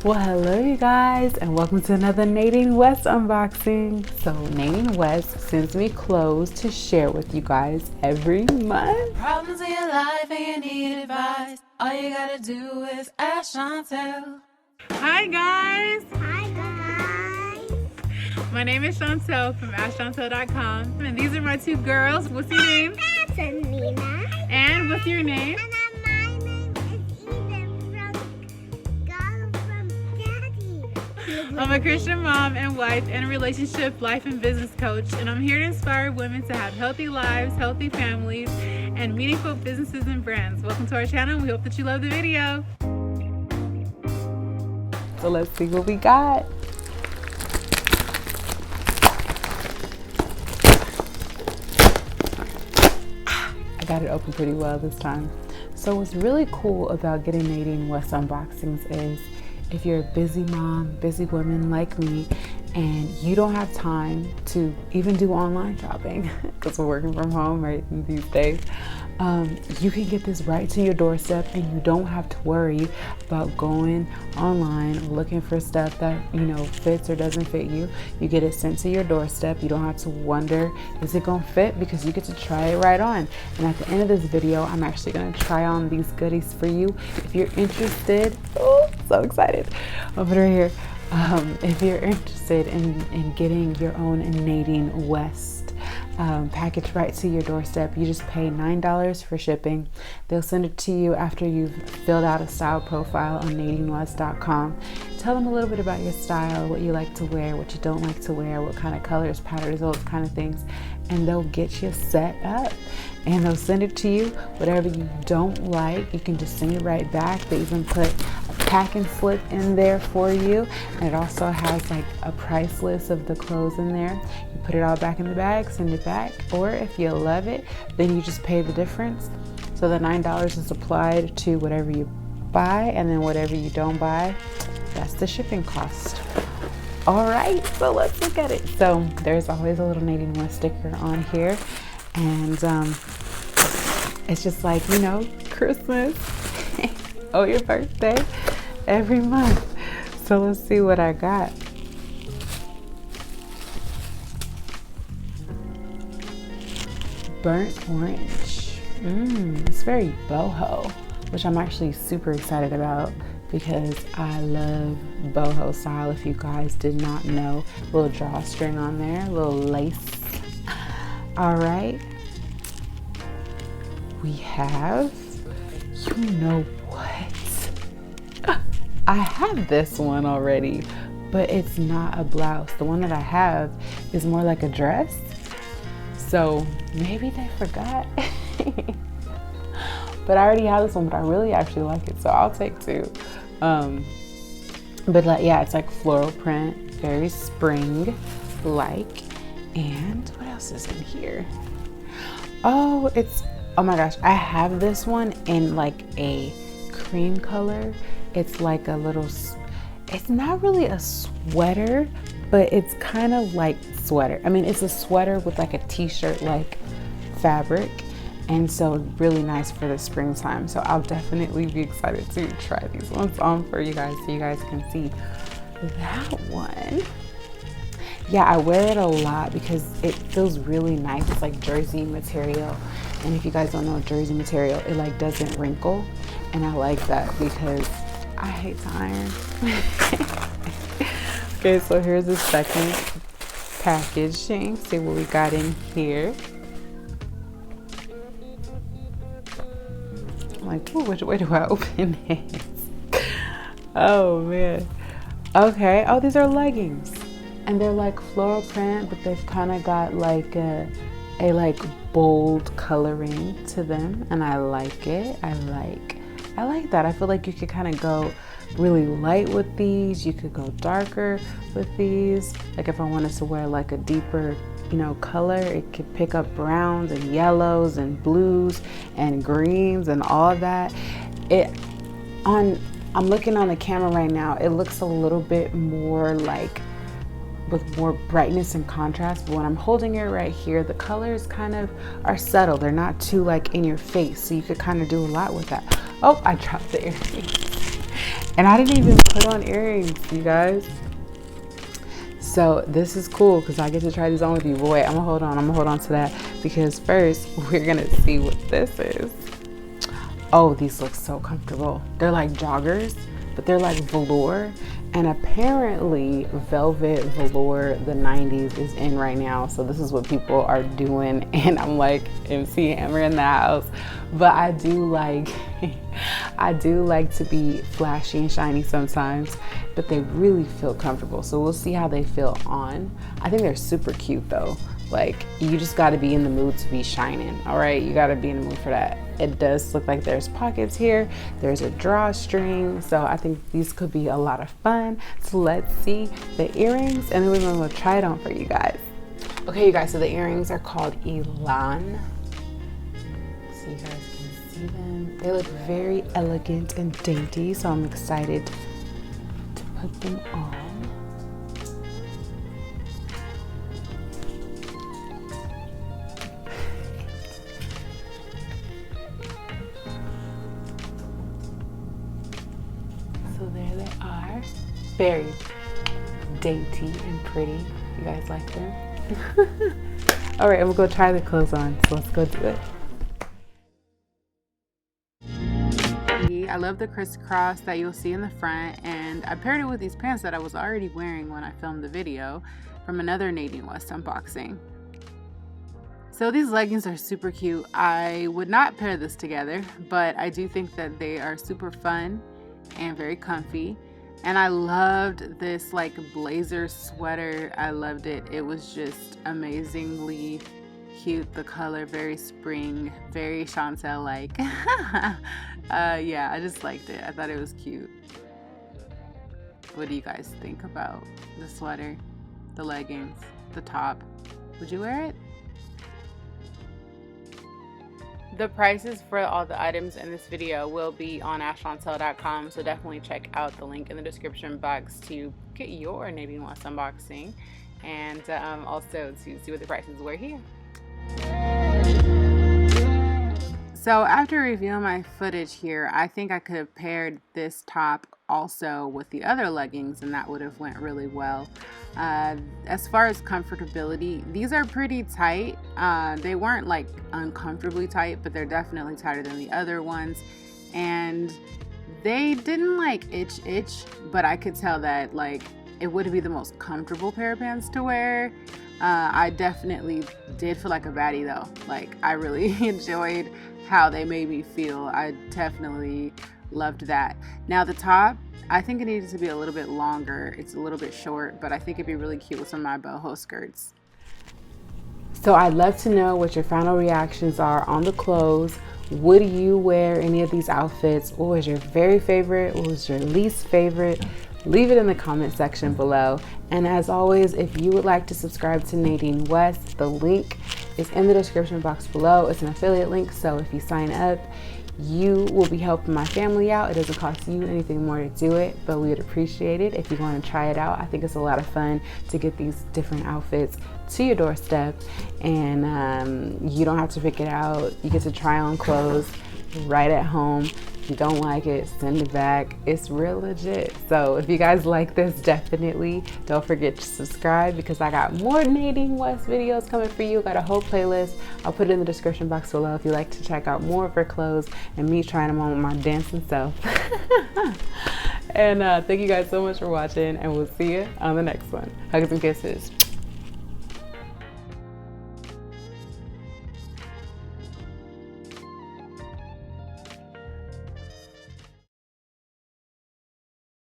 Well, hello you guys, and welcome to another Nadine West unboxing. So Nadine West sends me clothes to share with you guys every month. Problems in your life and you need advice. All you gotta do is ask Chauntel. Hi guys! Hi guys! My name is Chauntel from askchauntel.com, and these are my two girls. What's your name? That's Nina. And what's your name? And my name is Eden from Girl from Daddy. I'm a Christian mom and wife and a relationship, life, and business coach, and I'm here to inspire women to have healthy lives, healthy families, and meaningful businesses and brands. Welcome to our channel. We hope that you love the video. So let's see what we got. I got it open pretty well this time. So what's really cool about getting Nadine West unboxings is if you're a busy mom, busy woman like me, and you don't have time to even do online shopping because we're working from home right these days, you can get this right to your doorstep, and you don't have to worry about going online looking for stuff that fits or doesn't fit you. You get it sent to your doorstep. You don't have to wonder, is it gonna fit? Because you get to try it right on. And at the end of this video, I'm actually gonna try on these goodies for you. If you're interested, oh, so excited. I'll put it right here. If you're interested in getting your own Nadine West package right to your doorstep, you just pay $9 for shipping. They'll send it to you after you've filled out a style profile on nadinewest.com. Tell them a little bit about your style, what you like to wear, what you don't like to wear, what kind of colors, patterns, those kind of things, and they'll get you set up. And they'll send it to you. Whatever you don't like, you can just send it right back. They even put a packing slip in there for you, and it also has like a price list of the clothes in there. You put it all back in the bag, send it back, or if you love it, then you just pay the difference. So the $9 is applied to whatever you buy, and then whatever you don't buy, that's the shipping cost. All right, so let's look at it. So there's always a little Nadine West sticker on here, and it's just like, Christmas or your birthday every month. So let's see what I got. Burnt orange. It's very boho, which I'm actually super excited about because I love boho style. If you guys did not know, little drawstring on there, little lace. All right. We have, what? I have this one already, but it's not a blouse. The one that I have is more like a dress. So maybe they forgot. But I already have this one, but I really actually like it, so I'll take two. But yeah, it's like floral print, very spring-like. And what else is in here? Oh my gosh, I have this one in like a cream color. It's like a little, it's not really a sweater, but it's kind of like sweater. I mean, it's a sweater with like a t-shirt like fabric. And so really nice for the springtime. So I'll definitely be excited to try these ones on for you guys so you guys can see that one. Yeah, I wear it a lot because it feels really nice. It's like jersey material. And if you guys don't know jersey material, it like doesn't wrinkle. And I like that because I hate to iron. Okay, so here's the second packaging. See what we got in here. I'm like, ooh, which way do I open this? Oh man. Okay. Oh, these are leggings. And they're like floral print, but they've kind of got like a like bold coloring to them, and I like it. I like that. I feel like you could kind of go really light with these. You could go darker with these. Like if I wanted to wear like a deeper, color, it could pick up browns and yellows and blues and greens and all of that. I'm looking on the camera right now. It looks a little bit more like with more brightness and contrast, but when I'm holding it right here, the colors kind of are subtle. They're not too like in your face, so you could kind of do a lot with that. Oh, I dropped the earrings. And I didn't even put on earrings, you guys. So this is cool because I get to try these on with you. But wait, I'm gonna hold on to that because first we're gonna see what this is. Oh, these look so comfortable. They're like joggers, but they're like velour. And apparently velvet velour, the 90s, is in right now. So this is what people are doing. And I'm like MC Hammer in the house. But I do like to be flashy and shiny sometimes, but they really feel comfortable. So we'll see how they feel on. I think they're super cute though. Like, you just got to be in the mood to be shining. All right, you got to be in the mood for that. It does look like there's pockets here. There's a drawstring. So I think these could be a lot of fun. So let's see the earrings and then we're going to try it on for you guys. Okay, you guys, so the earrings are called Elan. So you guys can see them. They look very elegant and dainty. So I'm excited to put them on. So there they are, very dainty and pretty. You guys like them? All right, I'm gonna go try the clothes on, so let's go do it. I love the crisscross that you'll see in the front, and I paired it with these pants that I was already wearing when I filmed the video from another Nadine West unboxing. So these leggings are super cute. I would not pair this together, but I do think that they are super fun and very comfy. And I loved this like blazer sweater. I loved it. It was just amazingly cute. The color, very spring, very Chantel like. Yeah, I just liked it. I thought it was cute. What do you guys think about the sweater, the leggings, the top? Would you wear it? The prices for all the items in this video will be on askchauntel.com, so definitely check out the link in the description box to get your Nadine West unboxing and also to see what the prices were here. So after reviewing my footage here, I think I could have paired this top also with the other leggings and that would have went really well. As far as comfortability, these are pretty tight. They weren't like uncomfortably tight, but they're definitely tighter than the other ones. And they didn't like itch, but I could tell that like it would be the most comfortable pair of pants to wear. I definitely did feel like a baddie though. Like I really enjoyed how they made me feel. I definitely loved that. Now the top, I think it needed to be a little bit longer. It's a little bit short, but I think it'd be really cute with some of my boho skirts. So I'd love to know what your final reactions are on the clothes. Would you wear any of these outfits? What was your very favorite? What was your least favorite? Leave it in the comment section below. And as always, if you would like to subscribe to Nadine West, the link is in the description box below. It's an affiliate link, so if you sign up, you will be helping my family out. It doesn't cost you anything more to do it, but we would appreciate it if you want to try it out. I think it's a lot of fun to get these different outfits to your doorstep, and you don't have to pick it out. You get to try on clothes right at home. If you don't like it, send it back. It's real legit. So if you guys like this, definitely don't forget to subscribe because I got more Nadine West videos coming for you. Got a whole playlist. I'll put it in the description box below if you'd like to check out more of her clothes and me trying them on with my dancing self. And thank you guys so much for watching, and we'll see you on the next one. Hugs and kisses.